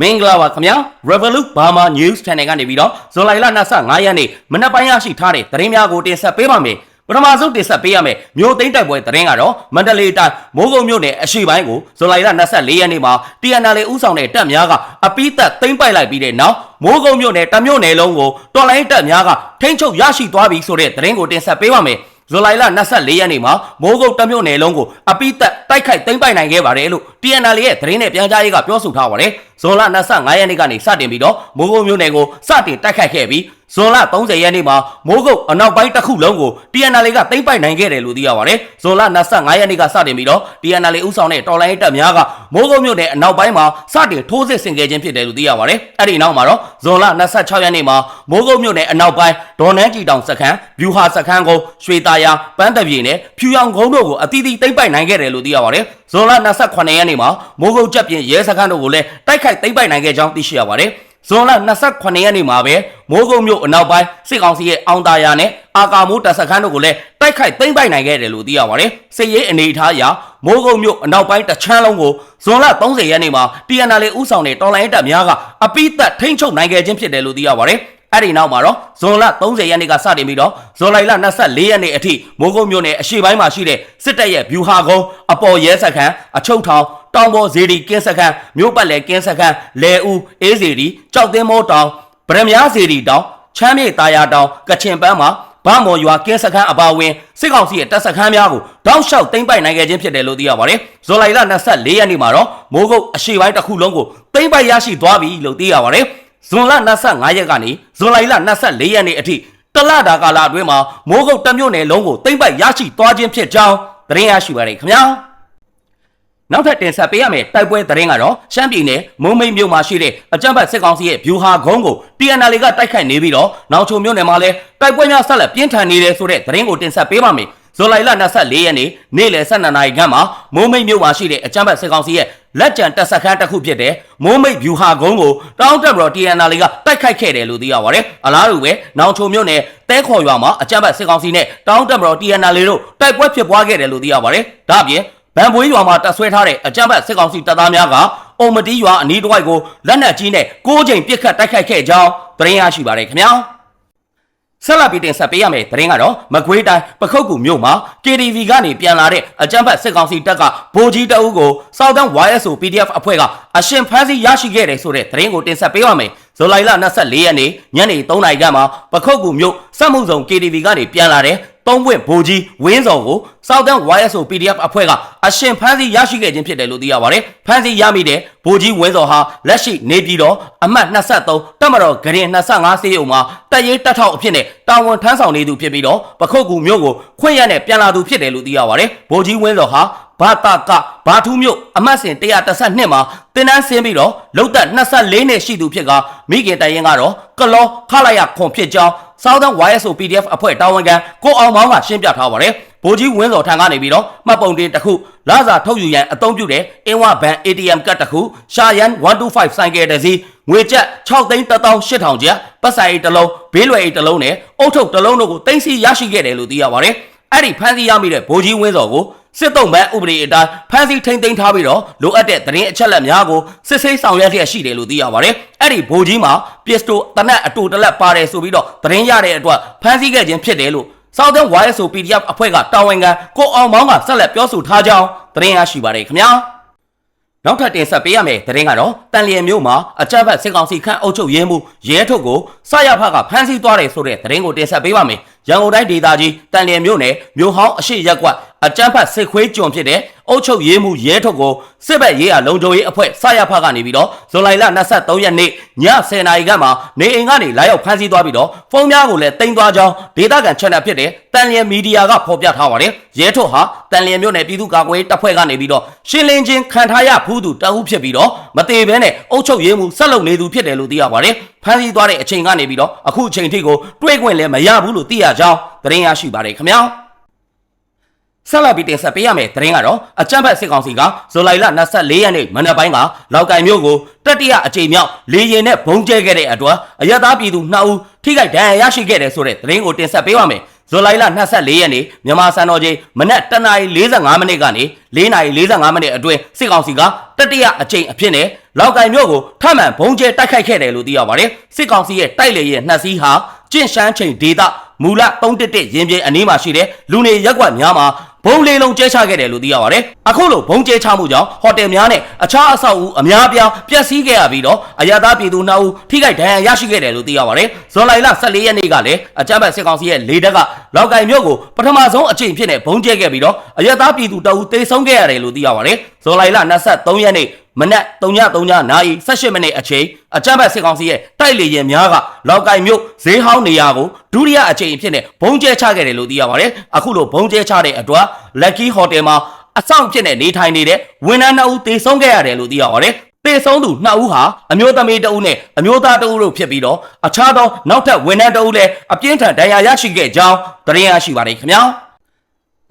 မင်္ဂလာပါခင်ဗျာ Revolut Burma News Channel ကနေပြီးတော့ဇွန်လ25ရက်နေ့မနက်ပိုင်းရရှိထားတဲ့သတင်းများကိုတင်ဆက်ပေးပါမယ်ပထမဆုံးတင်ဆက်ပေးရမယ်မြို့သိမ်းတိုက်ပွဲသတင်းကတော့မန္တလေးတိုင်းမိုးကုတ်မြို့နယ်အရှိပိုင်းကိုဇွန်လ24ရက်နေ့မှာ TNL ဦးဆောင်တဲ့တပ်များကအပိသက်သိမ်းပိုက်လိုက်ပြီးတဲ့နောက်မိုးကုတ်မြို့နယ်တမြို့နယ်လုံးကိုတော်လိုင်းတပ်များကထိန်းချုပ်ရရှိသွားပြီဆိုတဲ့သတင်းကိုတင်ဆက်ပေးပါမယ်ဇူလိုင်လ24ရက်နေ့မှာမိုးကုတ်တမြို့နယ်လုံးကိုအပိသက်တိုက်ခိုက်သိမ်းပိုက်နိုင်ခဲ့ပါတယ်လို့ TNL ရဲ့သတင်းနဲ့ပြန်ကြားရေးကပြောဆိုထားပါတယ်ဇွန်လ25ရက်နေ့ကနေစတင်ပြီးတော့မိုးကုတ်မြို့နယ်ကိုစတင်တိုက်ခိုက်ခဲ့ပြီးဇွန်လ30ရက်နေ့မှာမိုးကုတ်အနောက်ပိုင်းတစ်ခုလုံးကို TNL ကသိမ်းပိုက်နိုင်ခဲ့တယ်လို့သိရပါတယ်ဇွန်လ25ရက်နေ့ကစတင်ပြီးတော့ TNL ဦးဆောင်တဲ့တော်လိုင်းတပ်များကမိုးကုတ်မြို့နယ်အနောက်ပိုင်းမှာစတင်ထိုးစစ်ဆင်ခဲ့ခြင်းဖြစ်တယ်လို့သိရပါတယ်အဲ့ဒီနောက်မှာတော့ဇွန်လ26ရက်နေ့မှာမိုးကုတ်မြို့နယ်အနောက်ပိုင်းဒေါ်နန်းကြည်တောင်စခန်းဗျူဟာစခန်းကုန်းရွှေတာယာပန်းတပြေနဲ့ဖြူရောင်ကုန်းတို့ကိုအသီးသီးသိမ်းပိုက်နိုင်ခဲ့တယ်လို့သိရပါတယ်ဇွန်လ28ရက်နေ့မှာမိုးကုတ်ချက်ပြင်ရဲစခန်းတို့ကိုလည်းတိုက်ခိုက်သိမ်းပိုက်နိုင်ခဲ့ကြောင်းသိရှိရပါတယ်ဇွန်လ28ရက်နေ့မှာပဲမိုးကုတ်မြို့အနောက်ပိုင်းစစ်ကောင်စီရဲ့အောင်တာယာနဲ့အာကာမိုးတပ်စခန်းတို့ကိုလည်းတိုက်ခိုက်သိမ်းပိုက်နိုင်ခဲ့တယ်လို့သိရပါတယ်စစ်ရေးအနေအထားအရမိုးကုတ်မြို့အနောက်ပိုင်းတချမ်းလုံးကိုဇွန်လ30ရက်နေ့မှာ TNL ဦးဆောင်တဲ့တော်လိုင်းတပ်များကအပိသက်ထိန်းချုပ်နိုင်ခဲ့ခြင်းဖြစ်တယ်လို့သိရပါတယ်အဲ့ဒီနောက်မှာတော့ဇွန်လ30ရက်နေ့ကစတင်ပြီးတော့ဇွန်လ24ရက်နေ့အထိမိုးကုတ်မြို့နယ်အရှေ့ပိုင်းမှာရှိတဲ့စစ်တပ်ရဲ့ဗျူဟာကုန်းအပေါ်ရဲစခန်းအချုပ်ထောင်တောင်ပေါ်ဇေဒီကင်းစခန်းမြို့ပတ်လည်ကင်းစခန်းလဲဦးအေးဇေဒီကြောက်သင်းမိုးတောင်ဗရမများဇေဒီတောင်ချမ်းမြေတာယာတောင်ကချင်ပန်းမှာဗမော်ရွာကင်းစခန်းအပါဝင်စစ်ကောင်စီရဲ့တပ်စခန်းများကိုတောက်လျှောက်သိမ်းပိုက်နိုင်ခဲ့ခြင်းဖြစ်တယ်လို့သိရပါတယ်ဇွန်လ24ရက်နေ့မှာတော့မိုးကုတ်အရှေ့ပိုင်းတစ်ခုလုံးကိုသိမ်းပိုက်ရရှိသွားပြီလို့သိရပါတယ်ဇွန်လ25ရက်ကနေဇွန်လ24ရက်နေ့အထိတလတာကာလအတွင်းမှာမိုးကုတ်တမြို့နယ်လုံးကိုသိမ်းပိုက်ရရှိသွားခြင်းဖြစ်ကြောင်းသတင်းရရှိပါတယ်ခင်ဗျာနောက်ထပ်တင်ဆက်ပေးရမယ့်တိုက်ပွဲသတင်းကတော့ရှမ်းပြည်နယ်မုံမိတ်မြို့မှာရှိတဲ့အကြမ်းဖက်စစ်ကောင်စီရဲ့ဗျူဟာကုန်းကို TNL ကတိုက်ခိုက်နေပြီးတော့နောင်ချုံမြို့နယ်မှာလည်းတိုက်ပွဲများဆက်လက်ပြင်းထန်နေတယ်ဆိုတဲ့သတင်းကိုတင်ဆက်ပေးပါမယ်ဇွန်လ24ရက်နေ့နေ့လယ်12နာရီခန့်မှာမုံမိတ်မြို့မှာရှိတဲ့အကြမ်းဖက်စစ်ကောင်စီရဲ့လက်ကျန်တပ်စခန်းတစ်ခုဖြစ်တဲ့မုံမိတ်ဗျူဟာကုန်းကိုတောင်းတက်ပြီးတော့ TNL ကတိုက်ခိုက်ခဲ့တယ်လို့သိရပါတယ်အလားတူပဲနောင်ချုံမြို့နယ်တဲခေါ်ရွာမှာအကြမ်းဖက်စစ်ကောင်စီနဲ့တောင်းတက်ပြီးတော့ TNL တို့တိုက်ပွဲဖြစ်ပွားခဲ့တယ်လို့သိရပါတယ်ဒါ့အပြင်ဗန်ပွေးရွာမှာတပ်ဆွဲထားတဲ့အကြမ်းဖက်စစ်ကောင်စီတပ်သားများကအုံမတီးရွာအနီးတစ်ဝိုက်ကိုလက်နက်ကြီးနဲ့6ကြိမ်ပစ်ခတ်တိုက်ခိုက်ခဲ့ကြောင်းသတင်းရရှိပါတယ်ခင်ဗျာဆက်လက်ပြီးတင်ဆက်ပေးရမယ့်သတင်းကတော့မကွေးတိုင်းပခုတ်ကူမြို့မှာ KTV ကနေပြန်လာတဲ့အကြမ်းဖက်စစ်ကောင်စီတပ်ကဗိုလ်ကြီးတအုပ်ကို Southern YSO PDF အဖွဲ့ကအရှင်ဖမ်းဆီးရရှိခဲ့တယ်ဆိုတဲ့သတင်းကိုတင်ဆက်ပေးပါမယ်ဇူလိုင်လ24ရက်နေ့ညနေ3နာရီခန့်မှာပခုတ်ကူမြို့စက်မှုဆောင် KTV ကနေပြန်လာတဲ့သုံးပွင့်ဗိုလ်ကြီးဝင်းစော်ကို Southern YSO PDF အဖွဲ့ကအရှင်ဖမ်းဆီးရရှိခဲ့ခြင်းဖြစ်တယ်လို့သိရပါတယ်။ဖမ်းဆီးရမိတဲ့ဗိုလ်ကြီးဝင်းစော်ဟာလက်ရှိနေပြည်တော်အမှတ်23တပ်မတော်ဂရင်25စေယုံမှာတပ်ရေးတပ်ထောက်အဖြစ်နဲ့တာဝန်ထမ်းဆောင်နေသူဖြစ်ပြီးတော့ပခုတ်ကူမြို့ကိုခွင့်ရနဲ့ပြန်လာသူဖြစ်တယ်လို့သိရပါတယ်။ဗိုလ်ကြီးဝင်းစော်ဟာဘာတာကဘာထူးမြို့အမှတ်စဉ်112မှာတင်တန်းဆင်းပြီးတော့လုံသက်24နှစ်ရှိသူဖြစ်ကမိခင်တိုင်ရင်ကတော့ကလောခလိုက်ရခွန်ဖြစ်ကြောင်းSouthern YSO PDF အဖွဲ့တာဝန်ခံကိုအောင်မောင်းကရှင်းပြထားပါတယ်။ဗိုလ်ကြီးဝင်းစော်ထံကနေပြီးတော့မှတ်ပုံတင်တစ်ခုလစာထုတ်ယူရန်အသုံးပြုတဲ့အင်းဝဘန် ATM ကတ်တစ်ခုရှာယန်125ဆိုင်ကယ်တစ်စီးငွေကျပ်6,800,000ကျပ်ပတ်ဆိုင်တစ်လုံးဘေးလွယ်တစ်လုံးနဲ့အုတ်ထုပ်တစ်လုံးတို့ကိုတင်စီရရှိခဲ့တယ်လို့သိရပါတယ်။အဲ့ဒီဖမ်းဆီးရမိတဲ့ဗိုလ်ကြီးဝင်းစော်ကိုစစ်တုံးပန်းဥပဒေအတိုင်းဖမ်းဆီးထိန်းသိမ်းထားပြီးတော့လိုအပ်တဲ့သတင်းအချက်အလက်များကိုစစ်ဆေးဆောင်ရွက်ရရှိတယ်လို့သိရပါတယ်။အဲ့ဒီဗိုလ်ကြီးမှာပစ္စတိုတနက်အတူတလက်ပါတယ်ဆိုပြီးတော့သတင်းရတဲ့အတွက်ဖမ်းဆီးခဲ့ခြင်းဖြစ်တယ်လို့ Southern YSO PDF အဖွဲ့ကတာဝန်ခံကိုအောင်မောင်းကဆက်လက်ပြောဆိုထားကြောင်းသတင်းရရှိပါတယ်ခင်ဗျာ။နောက်ထပ်တင်ဆက်ပေးရမယ့်သတင်းကတော့တန်လျင်မြို့မှာအကြမ်းဖက်စစ်ကောင်စီခန့်အုပ်ချုပ်ရေးမှူးရဲထုတ်ကိုစရဖကဖမ်းဆီးသွားတယ်ဆိုတဲ့သတင်းကိုတင်ဆက်ပေးပါမယ်။ရန်ကုန်တိုင်းဒေသကြီးတန်လျင်မြို့နယ်မြို့ဟောင်းအရှိရက်ကွက်အကြမ်းဖက်စစ်ခွေးကျွန်ဖြစ်တဲ့အုပ်ချုပ်ရေးမှူးရဲထုတ်ကိုစစ်ဘက်ရေးရာလုံခြုံရေးအဖွဲ့စရဖကနေပြီးတော့ဇူလိုင်လ23ရက်နေ့ည10:00နာရီခန့်မှာနေအိမ်ကနေလာရောက်ဖမ်းဆီးသွားပြီးတော့ဖုန်းများကိုလည်းတင်သွားကြောင်းဒေသခံ channel ဖြစ်တဲ့တန်လျင်မီဒီယာကဖော်ပြထားပါတယ်ရဲထုတ်ဟာတန်လျင်မြို့နယ်ပြည်သူ့ကာကွယ်ရေးတပ်ဖွဲ့ကနေပြီးတော့ရှင်းလင်းချင်းခံထားရဖူးသူတအုပ်ဖြစ်ပြီးတော့မသေးဘဲနဲ့အုပ်ချုပ်ရေးမှူးဆက်လုပ်နေသူဖြစ်တယ်လို့သိရပါတယ်ဖမ်းဆီးသွားတဲ့အချိန်ကနေပြီးတော့အခုအချိန်ထိကိုတွေးခွင့်လည်းမရဘူးလို့သိရကြောင်းသတင်းရရှိပါတယ်ခင်ဗျာဆက်လက်ပြီးတင်ဆက်ပေးရမယ့်သတင်းကတော့အကြမ်းဖက်စစ်ကောင်စီကဇူလိုင်လ24ရက်နေ့မနက်ပိုင်းကလောက်ကိုင်မြို့ကိုတတိယအကြိမ်မြောက်လေရင်နဲ့ဘုံကျဲခဲ့တဲ့အတွက်အရသာပြည်သူ2ဦးထိခိုက်ဒဏ်ရာရရှိခဲ့တယ်ဆိုတဲ့သတင်းကိုတင်ဆက်ပေးပါမယ် ဇွန်လ24ရက်နေ့မြန်မာစံတော်ချိန်မနက်7:45မိနစ်ကနေ4:45မိနစ်အတွင်းစစ်ကောင်စီကတတိယအကြိမ်အဖြစ်နဲ့လောက်ကိုင်မြို့ကိုထပ်မံဘုံကျဲတိုက်ခိုက်ခဲ့တယ်လို့သိရပါတယ်စစ်ကောင်စီရဲ့တိုက်လေရဲ့2စီးဟာကျင့်ရှမ်းချိန်ဒေသမူလ311ရင်ပြင်အနီးမှာရှိတဲ့လူနေရက်ကွက်များမှာဘုံလေးလုံးကျဲချခဲ့တယ်လို့သိရပါတယ်အခုလိုဘုံကျဲချမှုကြောင့်ဟိုတယ်များနဲ့အခြားအဆောက်အဦအများအပြားပျက်စီးခဲ့ရပြီးတော့အရသာပြည်သူ2ဦးထိခိုက်ဒဏ်ရာရရှိခဲ့တယ်လို့သိရပါတယ်ဇွန်လ14ရက်နေ့ကလည်းအကြမ်းဖက်စစ်ကောင်စီရဲ့လေတပ်ကလောက်ကိုင်မြို့ကိုပထမဆုံးအကြိမ်ဖြစ်တဲ့ဘုံကျဲခဲ့ပြီးတော့အရသာပြည်သူ2ဦးသေဆုံးခဲ့ရတယ်လို့သိရပါတယ်ဇွန်လ23ရက်နေ့မနက်3:03နာရီ18မိနစ်အချိန်အကြမ်းဖက်စစ်ကောင်စီရဲ့တိုက်လေယာဉ်များကလောက်ကိုင်မြို့ဈေးဟောင်းနေရာကိုဒုတိယအကြိမ်ဖြစ်တဲ့ဘုံကျဲချခဲ့တယ်လို့သိရပါတယ်အခုလိုဘုံကျဲချတဲ့အတွက် Lucky Hotel မှာအဆောင်ဖြစ်နေနေထိုင်နေတဲ့ဝန်ထမ်း2ဦးသေဆုံးခဲ့ရတယ်လို့သိရပါတယ်သေဆုံးသူ2ဦးဟာအမျိုးသမီး2ဦးနဲ့အမျိုးသား2ဦးတို့ဖြစ်ပြီးတော့အခြားသောနောက်ထပ်ဝန်ထမ်း2ဦးလည်းအပြင်းထန်ဒဏ်ရာရရှိခဲ့ကြောင်းသတင်းရရှိပါတယ်ခင်ဗျာ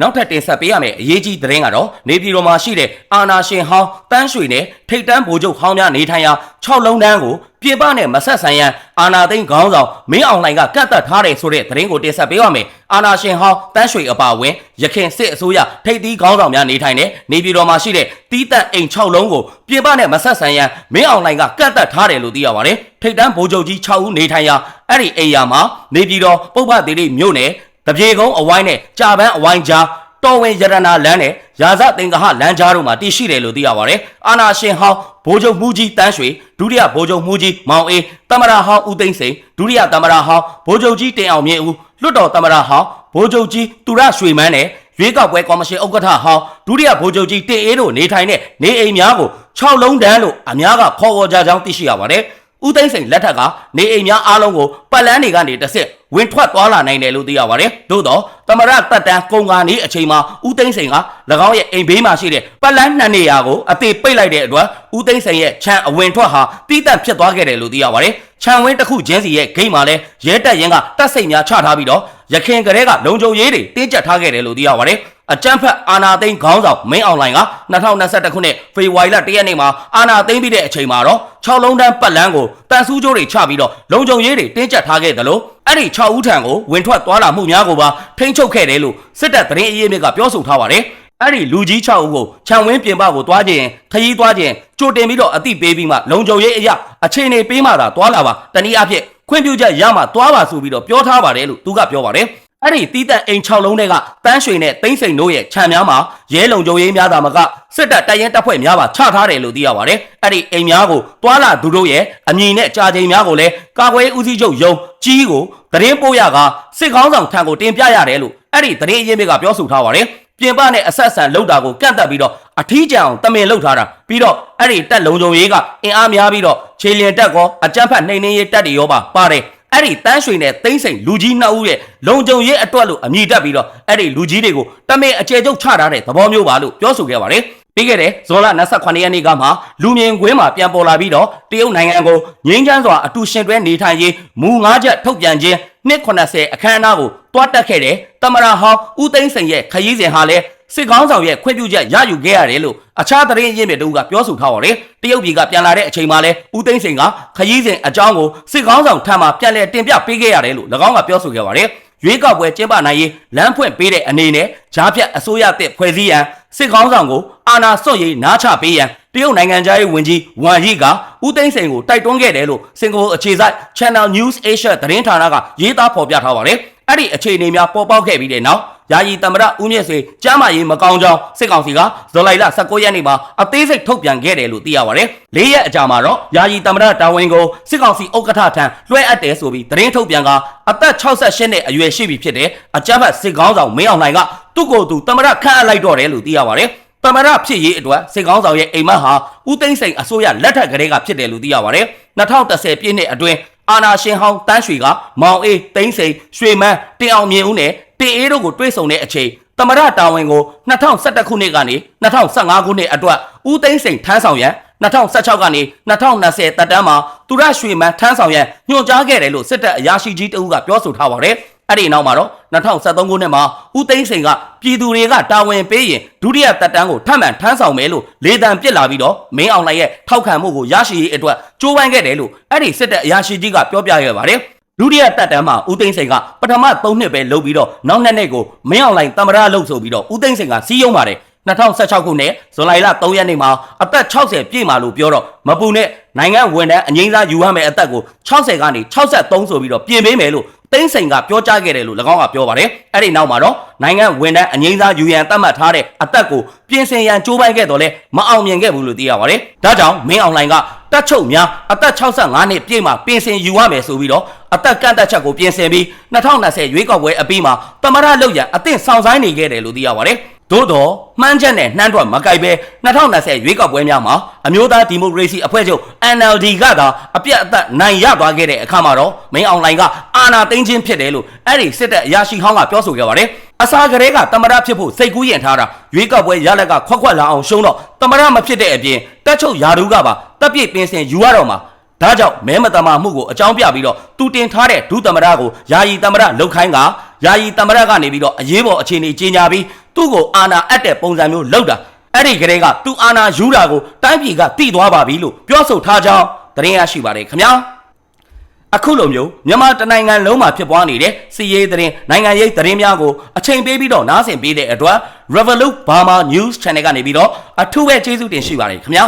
နောက်ထပ်တင်ဆက်ပေးရမယ့်အရေးကြီးသတင်းကတော့နေပြည်တော်မှာရှိတဲ့အာနာရှင်ဟောင်းတန်းရွှေနဲ့ထိတ်တန်းဗိုလ်ချုပ်ဟောင်းများနေထိုင်ရာ6လုံးတန်းကိုပြည်ပနဲ့မဆက်ဆံရန်အာနာသိန်းခေါင်းဆောင်မင်းအောင်လှိုင်ကကန့်သတ်ထားတယ်ဆိုတဲ့သတင်းကိုတင်ဆက်ပေးရမယ်အာနာရှင်ဟောင်းတန်းရွှေအပါအဝင်ရခိုင်စစ်အစိုးရထိတ်သီးခေါင်းဆောင်များနေထိုင်တဲ့နေပြည်တော်မှာရှိတဲ့တီးတန့်အိမ်6လုံးကိုပြည်ပနဲ့မဆက်ဆံရန်မင်းအောင်လှိုင်ကကန့်သတ်ထားတယ်လို့သိရပါတယ်ထိတ်တန်းဗိုလ်ချုပ်ကြီး6ဦးနေထိုင်ရာအဲ့ဒီအိမ်ယာမှာနေပြည်တော်ပုဗ္ဗသီရိမြို့နယ်တပြေကုန်းအဝိုင်းနဲ့ကြာပန်းအဝိုင်းကြားတော်ဝင်ရတနာလမ်းနဲ့ရာဇသင်္ကာဟလမ်းကြားတို့မှာတည်ရှိတယ်လို့သိရပါတယ်။အာနာရှင်ဟောင်းဗိုလ်ချုပ်မှုကြီးတန်းရွှေဒုတိယဗိုလ်ချုပ်မှုကြီးမောင်အေးတမရဟောင်းဦးသိန်းစိန်ဒုတိယတမရဟောင်းဗိုလ်ချုပ်ကြီးတင်အောင်မြင့်ဦးလွတ်တော်တမရဟောင်းဗိုလ်ချုပ်ကြီးသူရရွှေမန်းနဲ့ရွေးကောက်ပွဲကော်မရှင်ဥက္ကဋ္ဌဟောင်းဒုတိယဗိုလ်ချုပ်ကြီးတင်အေးတို့နေထိုင်တဲ့နေအိမ်များကို6လုံးတန်းလို့အများကခေါ်ဝေါ်ကြကြောင်းသိရှိရပါတယ်။ဦးသိန်းစိန်လက်ထက်ကနေအိမ်များအားလုံးကိုပတ်လန်းတွေကနေတစ်စစ်ဝင်ထွက်သွားလာနိုင်တယ်လို့သိရပါတယ်။သို့တော့တမရတက်တန်းကုံကနေအချိန်မှာဦးသိန်းစိန်က၎င်းရဲ့အိမ်ဘေးမှာရှိတဲ့ပတ်လန်း2နေရာကိုအသေးပိတ်လိုက်တဲ့အတွက်ဦးသိန်းစိန်ရဲ့ခြံအဝင်ထွက်ဟာတီးတန့်ဖြစ်သွားခဲ့တယ်လို့သိရပါတယ်။ခြံဝင်းတစ်ခုချင်းစီရဲ့ဂိတ်မှာလည်းရဲတပ်ရင်းကတပ်စိတ်များချထားပြီးတော့ရခင်ကလေးကလုံခြုံရေးတွေတင်းကျပ်ထားခဲ့တယ်လို့သိရပါတယ်။အကြမ်းဖက်အာဏာသိမ်းခေါင်းဆောင်မင်းအောင်လှိုင်က2021ခုနှစ်ဖေဖော်ဝါရီလ1ရက်နေ့မှာအာဏာသိမ်းပြီးတဲ့အချိန်မှာတော့6လုံးတန်းပတ်လန်းကိုတန်ဆူးကြိုးတွေချပြီးတော့လုံခြုံရေးတွေတင်းကျပ်ထားခဲ့တယ်လို့အဲ့ဒီ6ဦးထံကိုဝင်ထွက်သွားလာမှုများကိုပါထိန်းချုပ်ခဲ့တယ်လို့စစ်တပ်သတင်းအရင်းမြစ်ကပြောဆိုထားပါတယ်။အဲ့ဒီလူကြီး6ဦးကိုခြံဝင်းပြင်ပကိုသွားခြင်းခရီးသွားခြင်းကြိုတင်ပြီးတော့အသိပေးပြီးမှလုံခြုံရေးအရာအခြေအနေပေးမှသာသွားလာပါတနည်းအားဖြင့်ခွင့်ပြုချက်ရမှသွားပါဆိုပြီးတော့ပြောထားပါတယ်လို့သူကပြောပါတယ်။အဲ့ဒီတီးတန့်အိမ်6လုံးတွေကတန်းရွှေနဲ့သိန်းစိန်တို့ရဲ့ခြံများမှာရဲလုံခြုံရေးများသာမကစစ်တပ်တပ်ရင်းတပ်ဖွဲ့များပါချထားတယ်လို့သိရပါတယ်။အဲ့ဒီအိမ်များကိုတွာလာသူတို့ရဲ့အမည်နဲ့ကြာချိန်များကိုလည်းကာကွယ်ဦးစီးချုပ်ရုံးကြီးကိုသတင်းပို့ရကစစ်ကောင်းဆောင်ထံကိုတင်ပြရတယ်လို့အဲ့ဒီသတင်းအရင်းမြစ်ကပြောဆိုထားပါတယ်။ပြင်ပနဲ့အဆက်အဆံလောက်တာကိုကန့်သတ်ပြီးတော့အထီးကျန်အောင်တမင်လောက်ထားတာပြီးတော့အဲ့ဒီတပ်လုံခြုံရေးကအင်အားများပြီးတော့ခြေလျင်တပ်ကောအကြမ်းဖက်နှိမ်နင်းရေးတပ်တွေရောပါပါတယ်။အဲ့ဒီတန်းရွှေနဲ့သိန်းစိန်လူကြီး2ဦးရဲ့လုံခြုံရေးအတွက်လို့အမည်တက်ပြီးတော့အဲ့ဒီလူကြီးတွေကိုတမင်အကျယ်ချုပ်ချထားတဲ့သဘောမျိုးပါလို့ပြောဆိုခဲ့ပါတယ်။ပြီးခဲ့တဲ့ဇွန်လ28ရက်နေ့ကမှလူမြင်ကွင်းမှာပြန်ပေါ်လာပြီးတော့တရုတ်နိုင်ငံကိုငြိမ်းချမ်းစွာအတူရှင်တွဲနေထိုင်ရေးမူ9ချက်ထုတ်ပြန်ခြင်းနှစ်80အခမ်းအနားကိုတွားတက်ခဲ့တဲ့တမရဟောင်းဦးသိန်းစိန်ရဲ့ခရီးစဉ်ဟာလည်းစစ်ကောင်းဆောင်ရဲ့ခွင့်ပြုချက်ရယူခဲ့ရတယ်လို့အခြားသတင်းရင်းမြစ်တို့ကပြောဆိုထားပါတယ်။တရုတ်ပြည်ကပြန်လာတဲ့အချိန်မှာလဲဦးသိန်းစိန်ကခရီးစဉ်အကြောင်းကိုစစ်ကောင်းဆောင်ထံမှပြန်လည်တင်ပြပေးခဲ့ရတယ်လို့၎င်းကပြောဆိုခဲ့ပါတယ်။ရွေးကောက်ပွဲကျင်းပနိုင်ရေးလမ်းဖွင့်ပေးတဲ့အနေနဲ့ဂျားဖြတ်အစိုးရသစ်ဖွဲ့စည်းရန်စစ်ကောင်းဆောင်ကိုအာဏာစွန့်ရေးနားချပေးရန်တရုတ်နိုင်ငံသားရေးဝန်ကြီးဝမ်ယီကဦးသိန်းစိန်ကိုတိုက်တွန်းခဲ့တယ်လို့စင်ကာပူအခြေစိုက် Channel News Asia သတင်းဌာနကရေးသားဖော်ပြထားပါတယ်။အဲ့ဒီအခြေအနေများပေါ်ပေါက်ခဲ့ပြီးတဲ့နောက်ယာယီသမ္မတဦးမြင့်ဆွေကျမ်းမာရေးမကောင်းကြောင်းစစ်ကောင်စီကဇူလိုင်လ19ရက်နေ့မှာအသေးစိတ်ထုတ်ပြန်ခဲ့တယ်လို့သိရပါတယ်။၄ရက်အကြာမှာတော့ယာယီသမ္မတတာဝန်ကိုစစ်ကောင်စီဥက္ကဋ္ဌထံလွှဲအပ်တယ်ဆိုပြီးသတင်းထုတ်ပြန်ကအသက်68နှစ်အရွယ်ရှိပြီဖြစ်တဲ့အကြမ်းဖက်စစ်ကောင်ဆောင်မင်းအောင်လှိုင်ကသူ့ကိုယ်သူသမ္မတခန့်အပ်လိုက်တော့တယ်လို့သိရပါတယ်။သမ္မတဖြစ်ရေးအတွက်စစ်ကောင်ဆောင်ရဲ့အိမ်မက်ဟာဦးသိန်းစိန်အစိုးရလက်ထက်ကလေးကဖြစ်တယ်လို့သိရပါတယ်။2010ပြည့်နှစ်အတွင်းအာနာရှင်ဟောင်းတန်းရွှေကမောင်အေးသိန်းစိန်ရွှေမန်းတင်အောင်မြင့်ဦးနဲ့တင်အေးတို့ကိုတွေ့ဆုံတဲ့အချိန်သမ္မတတာဝန်ကို2011ခုနှစ်ကနေ2015ခုနှစ်အတွက်ဦးသိန်းစိန်ထမ်းဆောင်ရန်2016ကနေ2020တက်တန်းမှာသူရရွှေမန်းထမ်းဆောင်ရန်ညွှန်ကြားခဲ့တယ်လို့စစ်တပ်အရာရှိကြီးတဦးကပြောဆိုထားပါတယ်။အဲ့ဒီနောက်မှာတော့2013ခုနှစ်မှာဦးသိန်းစိန်ကပြည်သူတွေကတာဝန်ပေးရင်ဒုတိယတက်တန်းကိုထပ်မံထမ်းဆောင်မယ်လို့လေတံပစ်လာပြီးတော့မင်းအောင်လှိုင်ရဲ့ထောက်ခံမှုကိုရရှိရေးအတွက်ကြိုးပမ်းခဲ့တယ်လို့အဲ့ဒီစစ်တပ်အရာရှိကြီးကပြောပြခဲ့ပါတယ်။ ဒုတိယတက်တန်းမှာဦးသိန်းစိန်ကပထမ3နှစ်ပဲလုပ်ပြီးတော့နောက်2နှစ်ကိုမင်းအောင်လှိုင်သမ္မတလုပ်ဆိုပြီးတော့ဦးသိန်းစိန်ကစီးရုံးပါတယ်2016ခုနှစ်ဇွန်လ3ရက်နေ့မှာအသက်60ပြည့်မှလို့ပြောတော့မပူနဲ့နိုင်ငံဝန်ထမ်းအငိမ့်စားယူရမယ်အသက်ကို60ကနေ63ဆိုပြီးတော့ပြင်ပေးမယ်လို့သိန်းစိန်ကပြောကြားခဲ့တယ်လို့၎င်းကပြောပါတယ်အဲ့ဒီနောက်မှာတော့နိုင်ငံဝန်ထမ်းအငိမ့်စားယူရန်သတ်မှတ်ထားတဲ့အသက်ကိုပြင်ဆင်ရန်ကြိုးပမ်းခဲ့တော့လဲမအောင်မြင်ခဲ့ဘူးလို့သိရပါတယ်ဒါကြောင့်မင်းအောင်လှိုင်ကတက်ချုပ်များအသက်65နှစ်ပြည့်မှပြင်ဆင်ယူရမယ်ဆိုပြီးတော့အသက်ကန့်သက်ချက်ကိုပြင်ဆင်ပြီး2020ရွေးကောက်ပွဲအပြီးမှာသမ္မတလုပ်ရန်အသင့်ဆောင်ဆိုင်နေခဲ့တယ်လို့သိရပါတယ်သို့တော့မှန်းချက်နဲ့နှမ်းထွက်မကိုက်ပဲ2020ရွေးကောက်ပွဲများမှာအမျိုးသားဒီမိုကရေစီအဖွဲ့ချုပ် NLD ကသာအပြတ်အသတ်နိုင်ရသွားခဲ့တဲ့အခါမှာတော့မင်းအောင်လှိုင်ကအာဏာသိမ်းခြင်းဖြစ်တယ်လို့အဲ့ဒီစစ်တပ်အရာရှိဟောင်းကပြောဆိုခဲ့ပါတယ်အစာကလေးကသမ္မတဖြစ်ဖို့စိတ်ကူးရင်ထားတာရွေးကောက်ပွဲရလက်ကခွက်လာအောင်ရှုံးတော့သမ္မတမဖြစ်တဲ့အပြင်တက်ချုပ်ယာဒူးကပါတပ်ပြည့်ပင်စင်ယူရတော့မှာဒါကြောင့်မဲမတမာမှုကိုအကြောင်းပြပြီးတော့သူတင်ထားတဲ့ဒုသမ္မတကိုယာယီသမ္မတလှုပ်ခိုင်းကယာယီသမ္မတကနေပြီးတော့အရေးပေါ်အခြေအနေကြီးညာပြီးသူ့ကိုအာဏာအပ်တဲ့ပုံစံမျိုးလှုပ်တာအဲ့ဒီကလေးကသူအာဏာယူတာကိုတိုင်းပြည်ကသိသွားပါပြီလို့ပြောဆိုထားကြောင်းသတင်းရရှိပါတယ်ခင်ဗျာအခုလိုမျိုးမြန်မာတနိုင်ငံလုံးမှာဖြစ်ပွားနေတဲ့စီးရေးသတင်းနိုင်ငံရေးသတင်းများကိုအချိန်ပေးပြီးတော့နားဆင်ပေးတဲ့အတွက် Revolut Burma News Channel ကနေပြီးတော့အထူးပဲကျေးဇူးတင်ရှိပါတယ်ခင်ဗျာ